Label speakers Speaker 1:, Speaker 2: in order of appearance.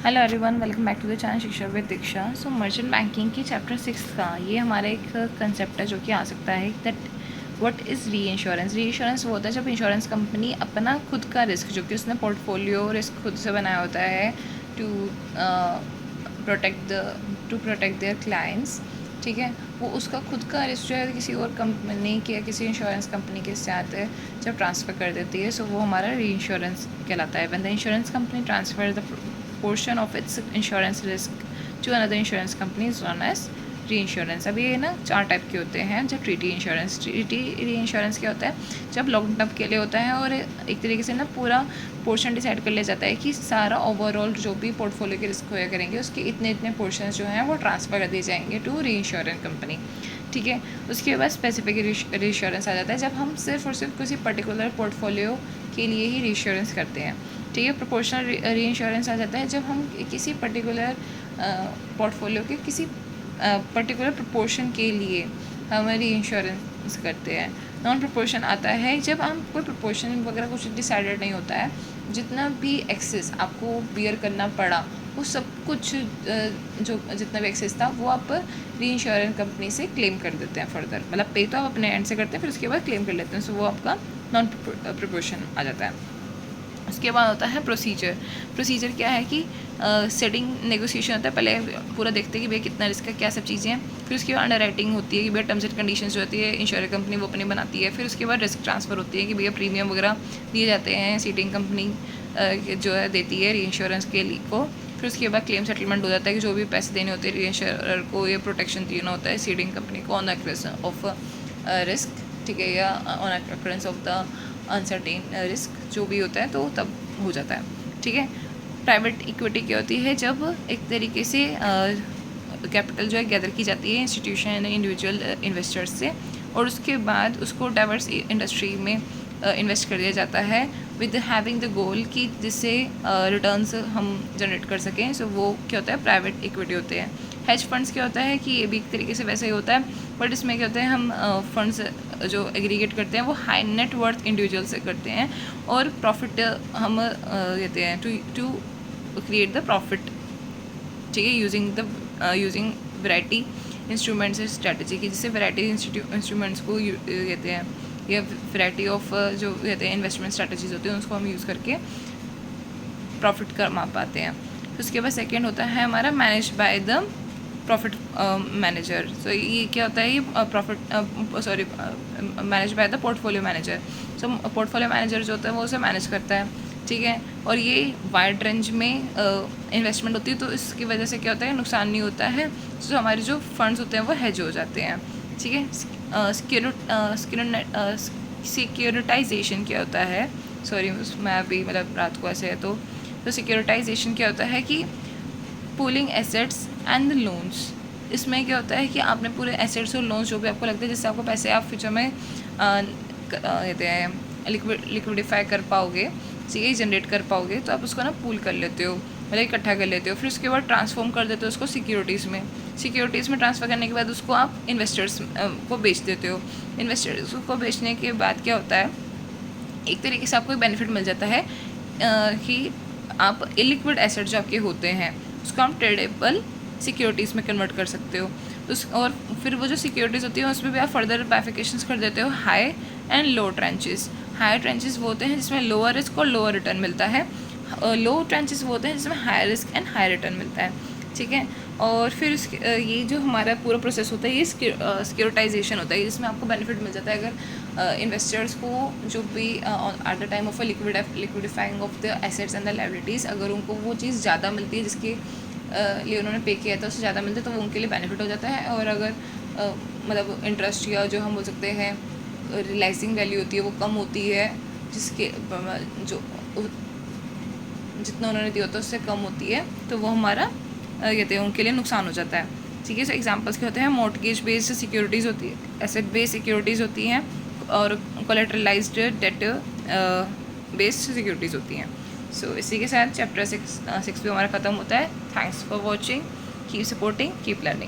Speaker 1: Hello everyone, welcome back to the channel Shiksha with Diksha. So merchant banking की chapter 6 का ये हमारा एक कंसेप्ट है जो कि आ सकता है दैट व्हाट इज़ री इंश्योरेंस। री इंश्योरेंस वो होता है जब इंश्योरेंस कंपनी अपना खुद का रिस्क जो कि उसने पोर्टफोलियो रिस्क खुद से बनाया होता है टू प्रोटेक्ट देयर क्लाइंट्स, ठीक है, वो उसका खुद का रिस्क जो है किसी और कंपनी के या किसी इंश्योरेंस कंपनी के साथ जब ट्रांसफ़र कर देती है, सो वो हमारा री इंश्योरेंस कहलाता है। When the insurance company transfer the portion of its insurance risk to another insurance company is known as री-इंश्योरेंस। अब ये ना 4 टाइप के होते हैं। जब ट्रीटी इंश्योरेंस, ट्रीटी री-इंश्योरेंस क्या होता है जब लॉन्ग टर्म के लिए होता है और एक तरीके से ना पूरा पोर्शन डिसाइड कर लिया जाता है कि सारा ओवरऑल जो भी पोर्टफोलियो के रिस्क होया करेंगे उसके इतने इतने पोर्शन जो हैं वो ट्रांसफ़र कर दिए जाएंगे टू री इंश्योरेंस कंपनी, ठीक है। उसके बाद स्पेसिफिक री इंश्योरेंस आ जाता है जब हम सिर्फ और सिर्फ किसी पर्टिकुलर पोर्टफोलियो के लिए ही री इंश्योरेंस करते हैं, ठीक है। प्रोपोर्शनल री इंश्योरेंस आ जाता है जब हम किसी पर्टिकुलर पोर्टफोलियो के किसी पर्टिकुलर प्रोपोर्शन के लिए हम री इंश्योरेंस करते हैं। नॉन प्रोपोर्शन आता है जब हम कोई प्रोपोर्शन वगैरह कुछ डिसाइडेड नहीं होता है, जितना भी एक्सेस आपको बियर करना पड़ा वो सब कुछ जो जितना भी एक्सेस था वो आप री इंश्योरेंस कंपनी से क्लेम कर देते हैं फर्दर, मतलब पे तो आप अपने एंड से करते हैं फिर उसके बाद क्लेम कर लेते हैं, सो वो आपका नॉन प्रोपोर्शन आ जाता है। उसके बाद होता है प्रोसीजर। प्रोसीजर क्या है कि सेटिंग नेगोशिएशन होता है, पहले पूरा देखते हैं कि भैया कितना रिस्क है, क्या सब चीज़ें हैं, फिर उसके बाद अंडर राइटिंग होती है कि भैया टर्म्स एंड कंडीशंस जो होती है इंश्योरेंस कंपनी वो अपनी बनाती है, फिर उसके बाद रिस्क ट्रांसफ़र होती है कि भैया प्रीमियम वगैरह दिए जाते हैं, सीटिंग कंपनी जो है देती है री इंश्योरेंस के लिए को, फिर उसके बाद क्लेम सेटलमेंट हो जाता है कि जो भी पैसे देने होते हैं री इंश्योरर को ये प्रोटेक्शन देना होता है सीडिंग कंपनी को ऑन अक्रेंस ऑफ रिस्क, ठीक है, या on occurrence of the uncertain risk जो भी होता है तो तब हो जाता है, ठीक है। प्राइवेट इक्विटी क्या होती है जब एक तरीके से कैपिटल जो है गैदर की जाती है इंस्टीट्यूशन इंडिविजुअल इन्वेस्टर्स से और उसके बाद उसको डाइवर्स इंडस्ट्री में इन्वेस्ट कर दिया जाता है विद हैविंग द गोल कि जिससे रिटर्न्स हम जनरेट कर सकें, सो वो क्या होता है प्राइवेट इक्विटी होते हैं। हेज फंड्स क्या होता है कि ये भी एक तरीके से वैसा ही होता है, बट इसमें क्या होता है हम फंड्स जो एग्रीगेट करते हैं वो हाई नेट वर्थ इंडिविजुअल से करते हैं और प्रॉफिट हम देते हैं टू क्रिएट द प्रॉफिट, ठीक है, यूजिंग वैरायटी इंस्ट्रूमेंट्स स्ट्रेटजी की, जिससे वैरायटी इंस्ट्रूमेंट्स को कहते हैं या वैरायटी ऑफ जो कहते हैं इन्वेस्टमेंट स्ट्रेटजीज होती हैं उसको हम यूज़ करके प्रॉफिट कमा पाते हैं। उसके बाद सेकेंड होता है हमारा manage by the profit manager. So ये क्या होता है, ये profit manage by the portfolio manager. So portfolio manager जो होता है वो उसे मैनेज करता है, ठीक है, और ये वाइड रेंज में इन्वेस्टमेंट होती है तो इसकी वजह से क्या होता है नुकसान नहीं होता है, तो हमारे जो फंड्स होते हैं वो हेज हो जाते हैं, ठीक है। सिक्योरिटाइजेशन क्या होता है, सॉरी मैं अभी मतलब रात को ऐसे है तो सिक्योरिटाइजेशन क्या होता है कि पूलिंग एसेट्स एंड लोन्स। इसमें क्या होता है कि आपने पूरे एसेट्स और लोन्स जो भी आपको लगता है जिससे आपको पैसे आप फ्यूचर में कहते हैं लिक्विडिफाई कर पाओगे, ठीक है, जनरेट कर पाओगे, तो आप उसको ना पूल कर लेते हो, मतलब इकट्ठा कर लेते हो, फिर उसके बाद ट्रांसफॉर्म कर देते हो उसको सिक्योरिटीज़ में। सिक्योरिटीज़ में ट्रांसफ़र करने के बाद उसको आप इन्वेस्टर्स को बेच देते हो। इन्वेस्टर्स को बेचने के बाद क्या होता है, एक तरीके से आपको एक बेनिफिट मिल जाता है कि आप इलिक्विड एसेट जो आपके होते हैं उसको आप ट्रेडेबल सिक्योरिटीज़ में कन्वर्ट कर सकते हो। और फिर वो जो सिक्योरिटीज़ होती है उसमें भी आप फर्दर बाइफिकेशंस कर देते हो high and low trenches. High trenches वो होते हैं जिसमें लोअर रिस्क और लोअर रिटर्न मिलता है, लो ट्रेंचेस वो होते हैं जिसमें high risk and high return मिलता है, ठीक है। और फिर ये जो हमारा पूरा प्रोसेस होता है ये सिक्योरिटाइजेशन होता है, जिसमें आपको बेनिफिट मिल जाता है अगर इन्वेस्टर्स को जो भी at the time of liquidifying of the assets and the liabilities अगर उनको वो चीज़ ज़्यादा मिलती है जिसके लिए उन्होंने पे किया था उससे ज़्यादा मिलता है तो वो उनके लिए बेनिफिट हो जाता है। और अगर मतलब इंटरेस्ट या जो हम बोल सकते हैं रियलाइजिंग वैल्यू होती है वो कम होती है, जिसके जो जितना उन्होंने दिया होता है उससे कम होती है, तो वो हमारा कहते हैं उनके लिए नुकसान हो जाता है, ठीक है। सो एग्जांपल्स क्या होते हैं, मॉर्टगेज बेस्ड सिक्योरिटीज़ होती है, एसेट बेस्ड सिक्योरिटीज़ होती हैं और कोलेटरलाइज्ड डेट बेस्ड सिक्योरिटीज़ होती हैं। सो इसी के साथ चैप्टर 6 भी हमारा ख़त्म होता है। Thanks for watching, keep supporting, keep learning.